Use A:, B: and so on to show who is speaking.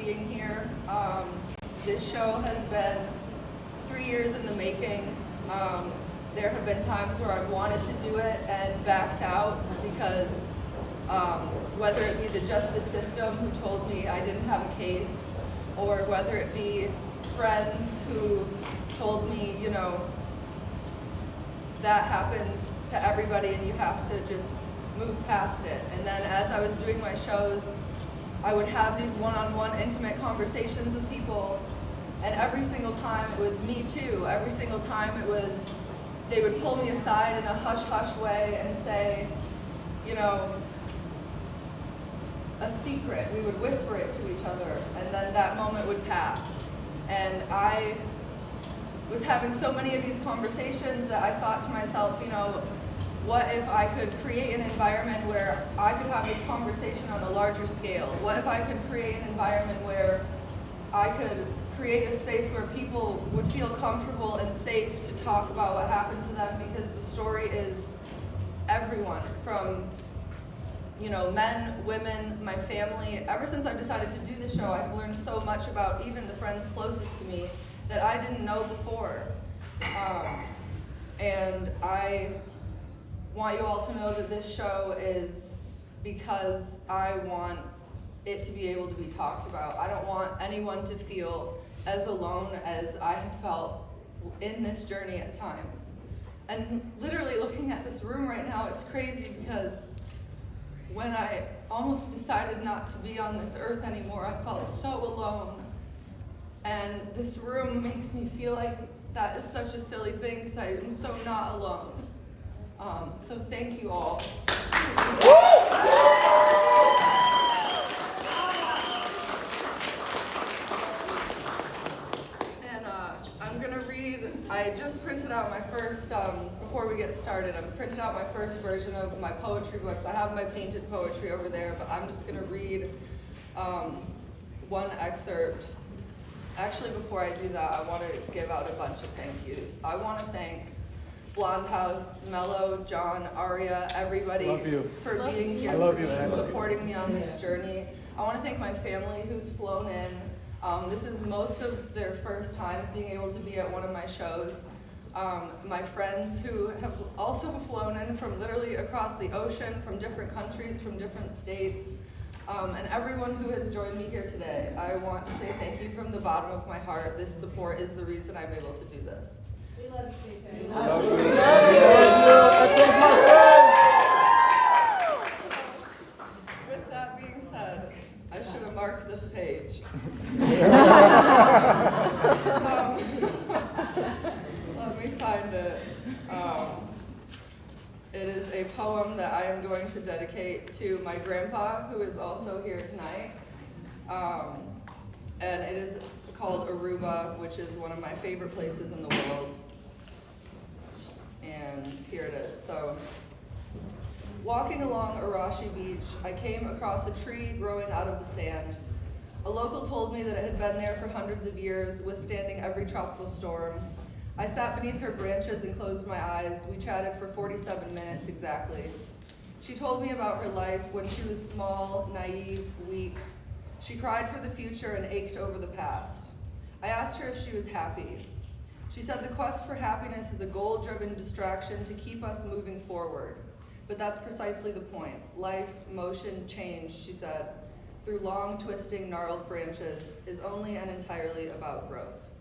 A: being here. This show has been 3 years in the making. There have been times where I've wanted to do it and backed out because whether it be the justice system who told me I didn't have a case, or whether it be friends who told me, you know, that happens to everybody and you have to just move past it. And then as I was doing my shows, I would have these one-on-one intimate conversations with people, and every single time it was me too. Every single time it was, they would pull me aside in a hush-hush way and say, you know, a secret. We would whisper it to each other, and then that moment would pass. And I was having so many of these conversations that I thought to myself, you know, what if I could create an environment where I could have this conversation on a larger scale? What if I could create an environment where I could create a space where people would feel comfortable and safe to talk about what happened to them, because the story is everyone, from, you know, men, women, my family. Ever since I've decided to do this show, I've learned so much about even the friends closest to me that I didn't know before. And I want you all to know that this show is because I want it to be able to be talked about. I don't want anyone to feel as alone as I have felt in this journey at times. And literally looking at this room right now, it's crazy because when I almost decided not to be on this earth anymore, I felt so alone. And this room makes me feel like that is such a silly thing because I am so not alone. So thank you all. And I'm gonna read, I just printed out my first, before we get started, I'm printing out my first version of my poetry books. I have my painted poetry over there, but I'm just gonna read one excerpt. Actually, before I do that, I want to give out a bunch of thank yous. I want to thank Blonde House, Mello, John, Aria, everybody for being here, for supporting me on this journey. I want to thank my family who's flown in. This is most of their first times being able to be at one of my shows. My friends who have also flown in from literally across the ocean, from different countries, from different states. And everyone who has joined me here today, I want to say thank you from the bottom of my heart. This support is the reason I'm able to do this.
B: We love you, Tay-Tay.
C: We love you.
A: With that being said, I should have marked this page. Let me find it. It is a poem that I am going to dedicate to my grandpa, who is also here tonight. And it is called Aruba, which is one of my favorite places in the world. And here it is. So, walking along Arashi Beach, I came across a tree growing out of the sand. A local told me that it had been there for hundreds of years, withstanding every tropical storm. I sat beneath her branches and closed my eyes. We chatted for 47 minutes exactly. She told me about her life when she was small, naive, weak. She cried for the future and ached over the past. I asked her if she was happy. She said the quest for happiness is a goal-driven distraction to keep us moving forward. But that's precisely the point. Life, motion, change, she said, through long, twisting, gnarled branches, is only and entirely about growth.